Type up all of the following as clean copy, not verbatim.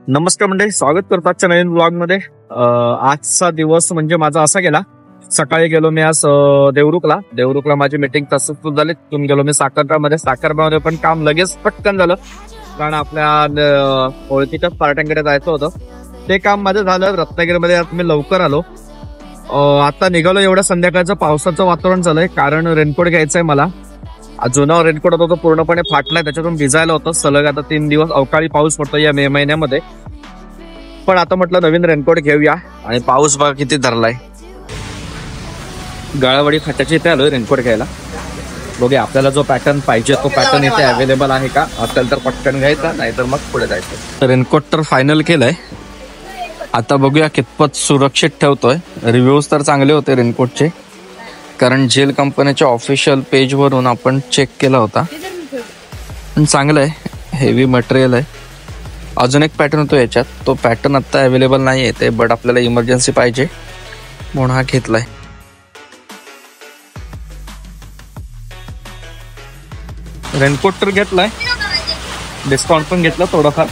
नमस्कार मंडळी, स्वागत करतो आजच्या नवीन ब्लॉग मध्ये। आजचा दिवस म्हणजे माझा असा गेला, सकाळी गेलो मी आज देवरुखला माझी मीटिंग सक्सेसफुल झाली। तिथून गेलो मी साखरबामध्ये पण काम लगेच पटकन झालं, कारण आपल्या ओळखीच्याच पार्ट्यांकडे जायचं होतं। ते काम माझं झालं। रत्नागिरीमध्ये आज मी लवकर आलो। आता निघालो, एवढ्या संध्याकाळचं पावसाचं वातावरण झालंय, कारण रेनकोट घ्यायचंय मला। जुना रेनकोट होता तो पूर्णपणे फाटलाय, त्याच्यातून भिजायला होतं सलग। आता 3 दिवस अवकाळी पाऊस पडतो या मे महिन्यामध्ये, पण आता म्हटलं नवीन रेनकोट घेऊया। आणि पाऊस बघा किती धरलाय। गाळावाडी फाट्याच्या इथे आलोय रेनकोट घ्यायला। बघूया आपल्याला जो पॅटर्न पाहिजे तो पॅटर्न इथे अवेलेबल आहे का, असेल तर पटकन घ्यायचा, नाहीतर मग पुढे जायचं। रेनकोट तर फायनल केलंय, आता बघूया कितपत सुरक्षित ठेवतोय। रिव्ह्यूज तर चांगले होते रेनकोटचे, कारण जेल कंपनीच्या ऑफिशियल पेजवरून आपण चेक केला होता, पण चांगलं आहे, हेवी मटेरियल आहे। अजून एक पॅटर्न होतो याच्यात, तो पॅटर्न आता अवेलेबल नाही आहे ते, बट आपल्याला इमर्जन्सी पाहिजे म्हणून हा घेतलाय। रेनकोट तर घेतलाय, डिस्काउंट पण घेतला थोडाफार।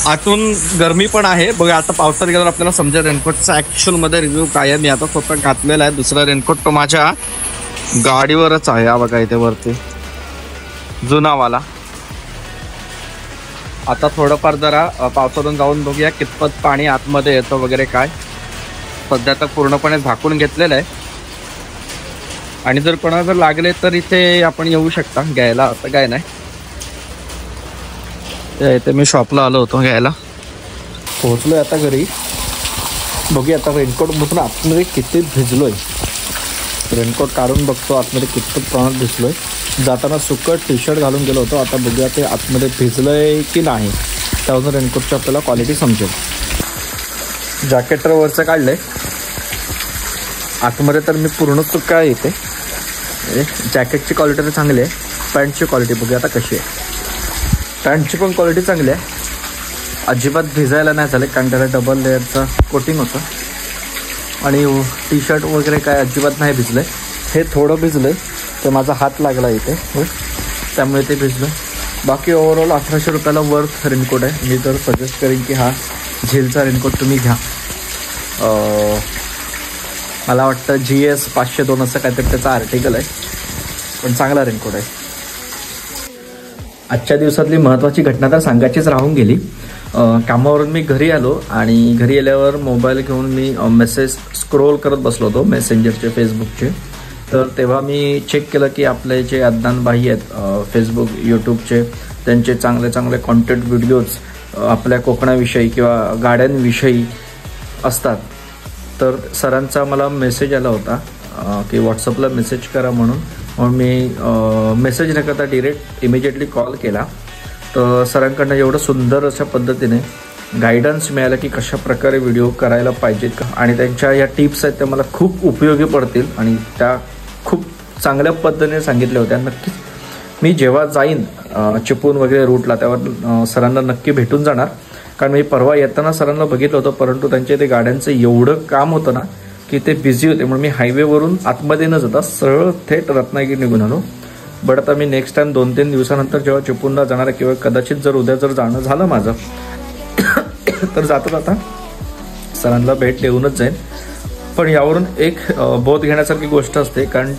आतून गरमी पण आहे बघा। आता पावसात गेल्यावर आपल्याला समजेल रेनकोटचा ऍक्च्युअल मध्ये रिव्ह्यू काय आहे। मी आता स्वतः घातलेला आहे दुसरा रेनकोट, तो माझ्या गाडीवरच आहे, हा बघा इथे वरती जुनावाला। आता थोडंफार जरा पावसातून जाऊन बघूया कितपत पाणी आतमध्ये येतं वगैरे काय। सध्या तर पूर्णपणे झाकून घेतलेलं आहे, आणि जर कोणाला जर लागले तर इथे आपण येऊ शकता घ्यायला, असं काय नाही। इथे मी शॉपला आलो होतो घ्यायला, पोहोचलोय आता घरी। बघूया आता रेनकोट बघून आतमध्ये किती भिजलोय। रेनकोट काढून बघतो आतमध्ये कितपत प्रमाणात भिजलोय। जाताना सुकट टी शर्ट घालून गेलो होतो, आता बघूया ते आतमध्ये भिजलंय की नाही, त्यावरून रेनकोटची आपल्याला क्वालिटी समजेल। जॅकेट तर वरचं काढलंय, आतमध्ये तर मी पूर्ण सुका येते। जॅकेटची क्वालिटी तर चांगली आहे, पॅन्टची क्वालिटी बघूया आता कशी आहे। पॅन्टची पण क्वालिटी चांगली आहे, अजिबात भिजायला नाही झाले, कारण त्याला डबल लेअरचं कोटिंग होतं। आणि टी शर्ट वगैरे काय अजिबात नाही भिजलंय, हे थोडं भिजलंय, तर माझा हात लागला इथे, त्यामुळे ते भिजलं। बाकी ओव्हरऑल 1800 रुपयाला वर्थ रेनकोट आहे। मी तर सजेस्ट करेन की हा झेलचा रेनकोट तुम्ही घ्या। मला वाटतं GS 502 असं काहीतरी त्याचा आर्टिकल आहे, पण चांगला रेनकोट आहे। आजच्या दिवसातली महत्त्वाची घटना तर सांगायचीच राहून गेली। कामावरून मी घरी आलो, आणि घरी आल्यावर मोबाईल घेऊन मी मेसेज स्क्रोल करत बसलो होतो, मेसेंजरचे, फेसबुकचे। तर तेव्हा मी चेक केलं की आपले जे अज्ञान भाई आहेत फेसबुक, यूट्यूबचे, त्यांचे चांगले चांगले कॉन्टेंट व्हिडिओज आपल्या कोकणाविषयी किंवा गाड्यांविषयी असतात। तर सरांचा मला मेसेज आला होता की व्हॉट्सअपला मेसेज करा म्हणून मी मेसेज न करता डिरेक्ट इमिजिएटली कॉल केला। तर सरांकडनं एवढं सुंदर अशा पद्धतीने गायडन्स मिळालं की कशा प्रकारे व्हिडिओ करायला पाहिजेत का, आणि त्यांच्या या टिप्स आहेत त्या मला खूप उपयोगी पडतील, आणि त्या खूप चांगल्या पद्धतीने सांगितल्या होत्या। नक्कीच मी जेव्हा जाईन चिपळूण वगैरे रूटला, तेव्हा सरांना नक्की भेटून जाणार, कारण मी परवा येताना सरांना बघितलं होतं, परंतु त्यांच्या ते गाड्यांचं एवढं काम होतं ना की ते बिझी होते, म्हणून मी हायवेवरून आतमध्ये न जाता सरळ थेट रत्नागिरी निघून आलो। बट आता मी नेक्स्ट टाइम 2-3 दिवसानंतर जेव्हा चिपळूणला जाणार आहे, किंवा कदाचित जर उद्या जर जाणं झालं माझं तर जाता सरांना भेट देऊनच जाईन। पण यावरून एक बोध घेण्यासारखी गोष्ट असते, कारण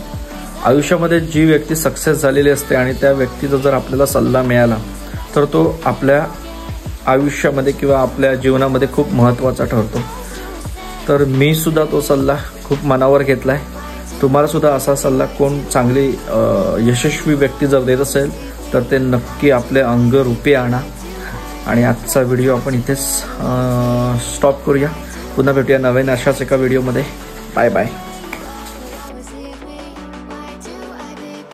आयुष्यामध्ये जी व्यक्ती सक्सेस झालेली असते आणि त्या व्यक्तीचा जर आपल्याला सल्ला मिळाला तर तो आपल्या आयुष्यामध्ये किंवा आपल्या जीवनामध्ये खूप महत्त्वाचा ठरतो। तर मी सुद्धा तो सल्ला खूप मनावर घेतलाय। तुम्हाला सुद्धा असा सल्ला कोण चांगली यशस्वी व्यक्ती जर देत असेल तर ते नक्की आपले अंग रूपी आणा। आणि आजचा व्हिडिओ आपण इथेच स्टॉप करूया, पुन्हा भेटूया नवीन अशाच एका व्हिडिओमध्ये। Bye bye.